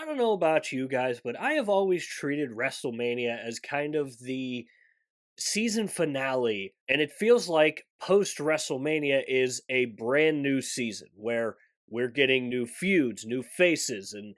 I don't know about you guys, but I have always treated WrestleMania as kind of the season finale, and it feels like post WrestleMania is a brand new season where we're getting new feuds, new faces, and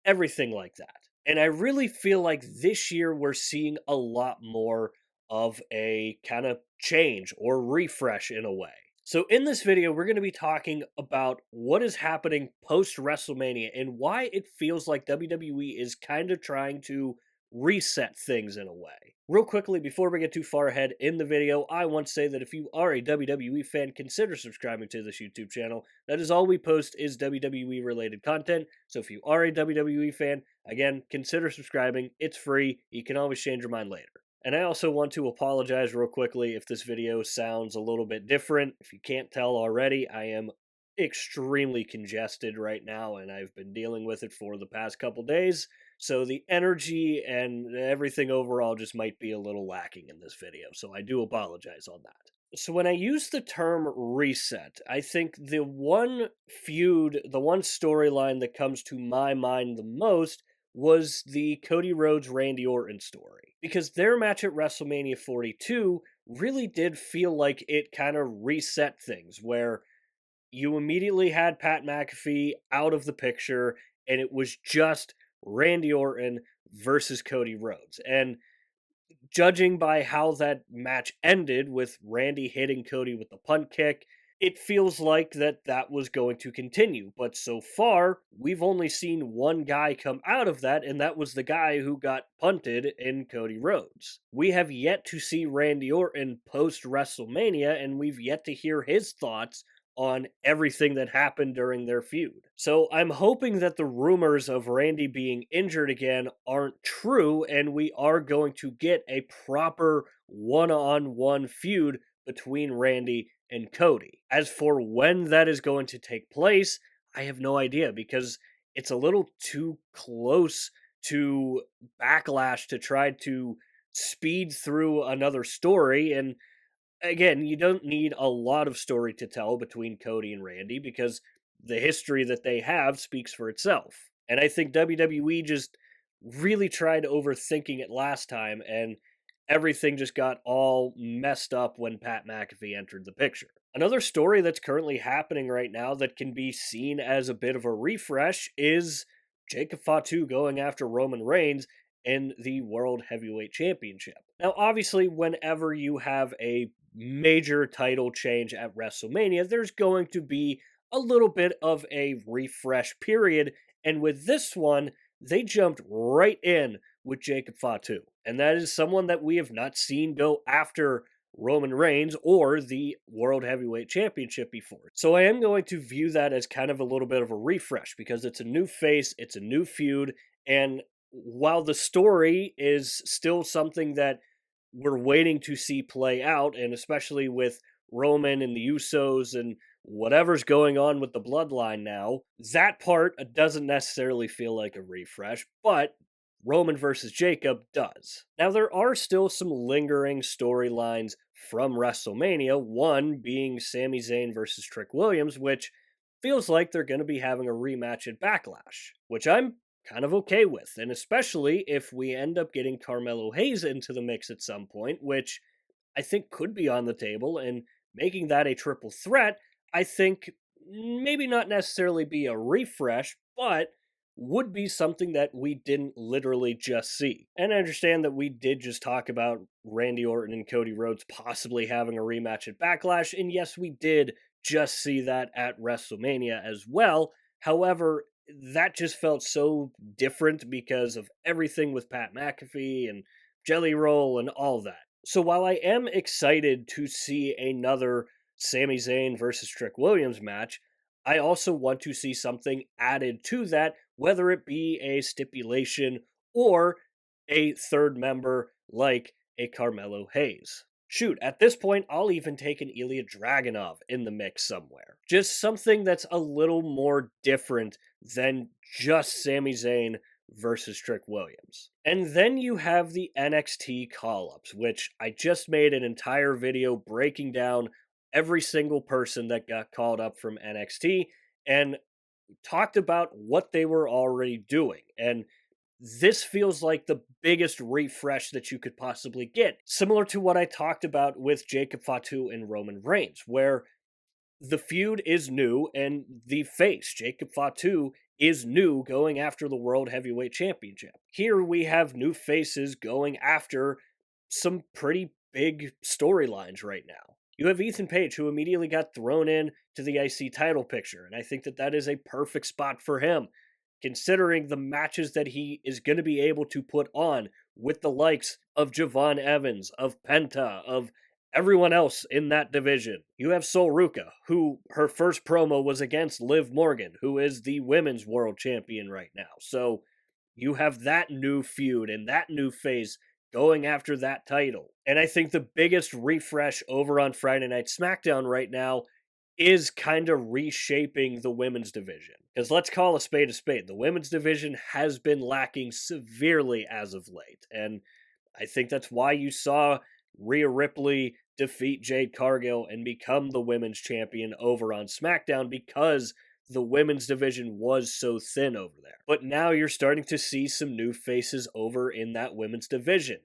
everything like that. And I really feel like this year we're seeing a lot more of a kind of change or refresh in a way. So, in this video, we're going to be talking about what is happening post WrestleMania and why it feels like WWE is kind of trying to reset things in a way. Real quickly, before we get too far ahead in the video, I want to say that if you are a WWE fan, consider subscribing to this YouTube channel. That is all we post is WWE related content. So if you are a WWE fan, again, consider subscribing. It's free. You can always change your mind later. And I also want to apologize real quickly if this video sounds a little bit different. If you can't tell already, I am extremely congested right now and I've been dealing with it for the past couple days. So the energy and everything overall just might be a little lacking in this video. So I do apologize on that. So when I use the term reset, I think the one feud, the one storyline that comes to my mind the most was the Cody Rhodes Randy Orton story. Because their match at WrestleMania 42 really did feel like it kind of reset things, where you immediately had Pat McAfee out of the picture, and it was just Randy Orton versus Cody Rhodes. And judging by how that match ended with Randy hitting Cody with the punt kick, it feels like that was going to continue. But so far, we've only seen one guy come out of that, and that was the guy who got punted in Cody Rhodes. We have yet to see Randy Orton post WrestleMania, and we've yet to hear his thoughts on everything that happened during their feud. So I'm hoping that the rumors of Randy being injured again aren't true and we are going to get a proper one-on-one feud between Randy and Cody. As for when that is going to take place, I have no idea because it's a little too close to Backlash to try to speed through another story. And again, you don't need a lot of story to tell between Cody and Randy because the history that they have speaks for itself. And I think WWE just really tried overthinking it last time, and everything just got all messed up when Pat McAfee entered the picture. Another story that's currently happening right now that can be seen as a bit of a refresh is Jacob Fatu going after Roman Reigns in the World Heavyweight Championship. Now, obviously, whenever you have a major title change at WrestleMania, there's going to be a little bit of a refresh period. And with this one, they jumped right in with Jacob Fatu. And that is someone that we have not seen go after Roman Reigns or the World Heavyweight Championship before. So I am going to view that as kind of a little bit of a refresh because it's a new face, it's a new feud, and while the story is still something that we're waiting to see play out, and especially with Roman and the Usos and whatever's going on with the bloodline now, that part doesn't necessarily feel like a refresh, but Roman versus Jacob does. Now, there are still some lingering storylines from WrestleMania, one being Sami Zayn versus Trick Williams, which feels like they're going to be having a rematch at Backlash, which I'm kind of okay with. And especially if we end up getting Carmelo Hayes into the mix at some point, which I think could be on the table, and making that a triple threat, I think maybe not necessarily be a refresh, but would be something that we didn't literally just see. And I understand that we did just talk about Randy Orton and Cody Rhodes possibly having a rematch at Backlash, and yes, we did just see that at WrestleMania as well. However, that just felt so different because of everything with Pat McAfee and Jelly Roll and all that. So while I am excited to see another Sami Zayn versus Trick Williams match, I also want to see something added to that, whether it be a stipulation or a third member like a Carmelo Hayes. Shoot, at this point, I'll even take an Ilya Dragunov in the mix somewhere. Just something that's a little more different than just Sami Zayn versus Trick Williams. And then you have the NXT call ups, which I just made an entire video breaking down every single person that got called up from NXT. And talked about what they were already doing. And this feels like the biggest refresh that you could possibly get. Similar to what I talked about with Jacob Fatu and Roman Reigns, where the feud is new and the face, Jacob Fatu, is new going after the World Heavyweight Championship. Here we have new faces going after some pretty big storylines right now. You have Ethan Page, who immediately got thrown in to the IC title picture, and I think that that is a perfect spot for him, considering the matches that he is going to be able to put on with the likes of Javon Evans, of Penta, of everyone else in that division. You have Sol Ruka, who her first promo was against Liv Morgan, who is the women's world champion right now. So you have that new feud and that new face going after that title. And I think the biggest refresh over on Friday Night SmackDown right now is kind of reshaping the women's division. Because let's call a spade a spade. The women's division has been lacking severely as of late. And I think that's why you saw Rhea Ripley defeat Jade Cargill and become the women's champion over on SmackDown, because the women's division was so thin over there. But now you're starting to see some new faces over in that women's division.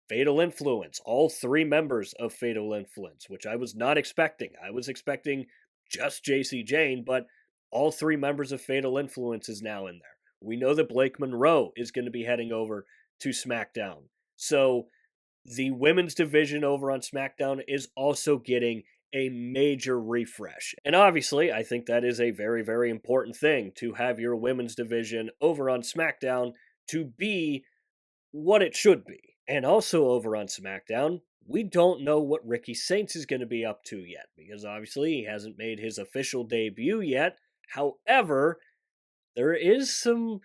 Fatal Influence, all three members of Fatal Influence, which I was not expecting. I was expecting just JC Jane, but all three members of Fatal Influence is now in there. We know that Blake Monroe is going to be heading over to SmackDown. So the women's division over on SmackDown is also getting a major refresh. And obviously, I think that is a very, very important thing to have your women's division over on SmackDown to be what it should be. And also over on SmackDown, we don't know what Ricky Saints is going to be up to yet, because obviously he hasn't made his official debut yet. However, there is some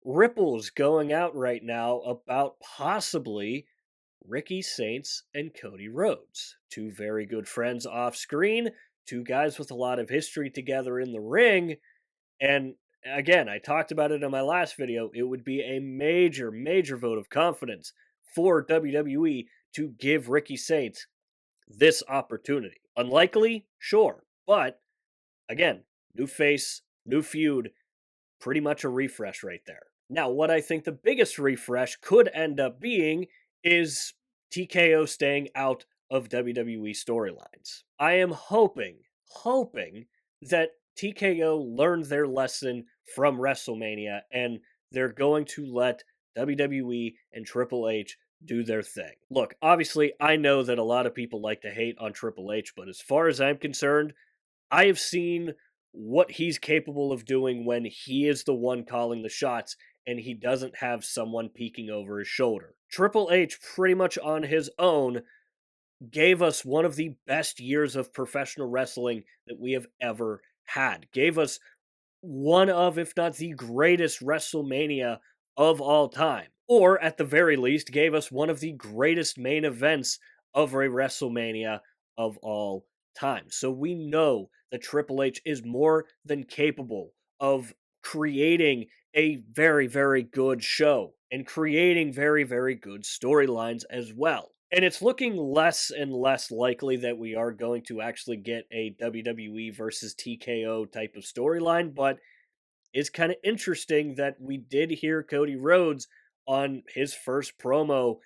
ripples going out right now about possibly Ricky Saints and Cody Rhodes, two very good friends off screen, two guys with a lot of history together in the ring. And again, I talked about it in my last video. It would be a major, major vote of confidence for WWE to give Ricky Saints this opportunity. Unlikely, sure, but again, new face, new feud, pretty much a refresh right there. Now, what I think the biggest refresh could end up being is TKO staying out of WWE storylines. I am hoping that TKO learned their lesson from WrestleMania and they're going to let WWE and Triple H do their thing. Look, obviously, I know that a lot of people like to hate on Triple H, but as far as I'm concerned, I have seen what he's capable of doing when he is the one calling the shots and he doesn't have someone peeking over his shoulder. Triple H, pretty much on his own, gave us one of the best years of professional wrestling that we have ever had. Gave us one of, if not the greatest WrestleMania of all time. Or, at the very least, gave us one of the greatest main events of a WrestleMania of all time. So we know that Triple H is more than capable of creating a very, very good show and creating very, very good storylines as well. And it's looking less and less likely that we are going to actually get a WWE versus TKO type of storyline, but it's kind of interesting that we did hear Cody Rhodes on his first promo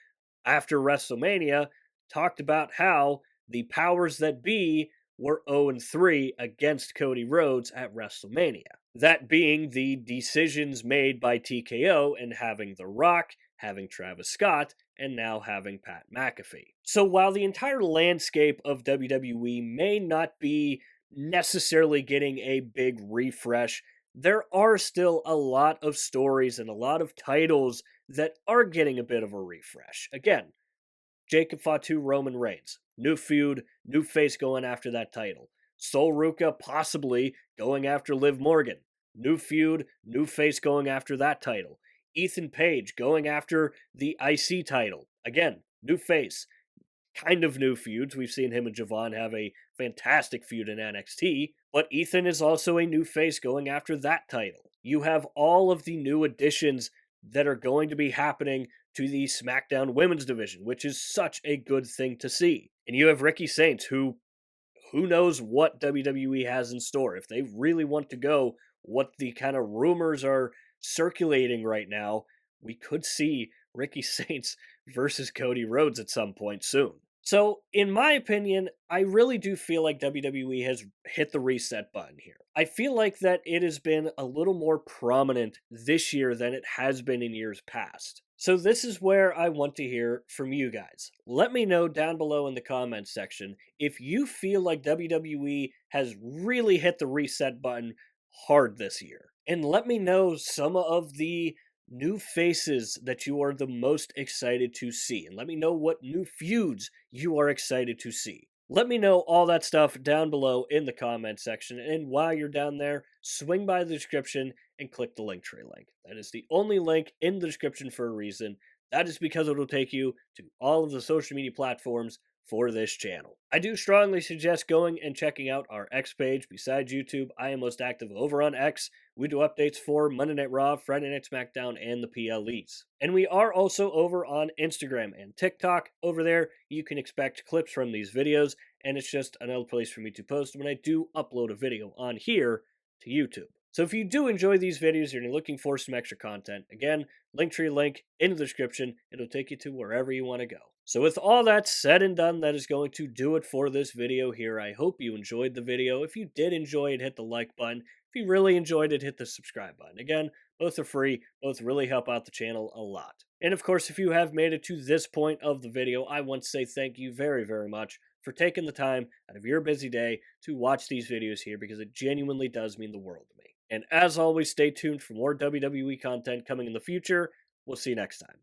after WrestleMania talked about how the powers that be were 0-3 against Cody Rhodes at WrestleMania. That being the decisions made by TKO and having The Rock, having Travis Scott, and now having Pat McAfee. So while the entire landscape of WWE may not be necessarily getting a big refresh, there are still a lot of stories and a lot of titles that are getting a bit of a refresh. Again, Jacob Fatu, Roman Reigns. New feud, new face going after that title. Sol Ruka possibly going after Liv Morgan. New feud, new face going after that title. Ethan Page going after the IC title. Again, new face. Kind of new feuds. We've seen him and Javon have a fantastic feud in NXT, but Ethan is also a new face going after that title. You have all of the new additions that are going to be happening to the SmackDown Women's Division, which is such a good thing to see. And you have Ricky Saints, who knows what WWE has in store. If they really want to go what the kind of rumors are circulating right now, we could see Ricky Saints versus Cody Rhodes at some point soon. So, in my opinion, I really do feel like WWE has hit the reset button here. I feel like that it has been a little more prominent this year than it has been in years past. So, this is where I want to hear from you guys. Let me know down below in the comments section if you feel like WWE has really hit the reset button hard this year. And let me know some of the new faces that you are the most excited to see. And let me know what new feuds you are excited to see. Let me know all that stuff down below in the comment section. And while you're down there, swing by the description and click the Linktree link. That is the only link in the description for a reason. That is because it will take you to all of the social media platforms for this channel. I do strongly suggest going and checking out our X page. Besides YouTube, I am most active over on X. We do updates for Monday Night Raw, Friday Night SmackDown, and the PLEs. And we are also over on Instagram and TikTok. Over there, you can expect clips from these videos, and it's just another place for me to post when I do upload a video on here to YouTube. So if you do enjoy these videos and you're looking for some extra content, again, Linktree link in the description. It'll take you to wherever you want to go. So with all that said and done, that is going to do it for this video here. I hope you enjoyed the video. If you did enjoy it, hit the like button. If you really enjoyed it, hit the subscribe button. Again, both are free. Both really help out the channel a lot. And of course, if you have made it to this point of the video, I want to say thank you very, very much for taking the time out of your busy day to watch these videos here, because it genuinely does mean the world to me. And as always, stay tuned for more WWE content coming in the future. We'll see you next time.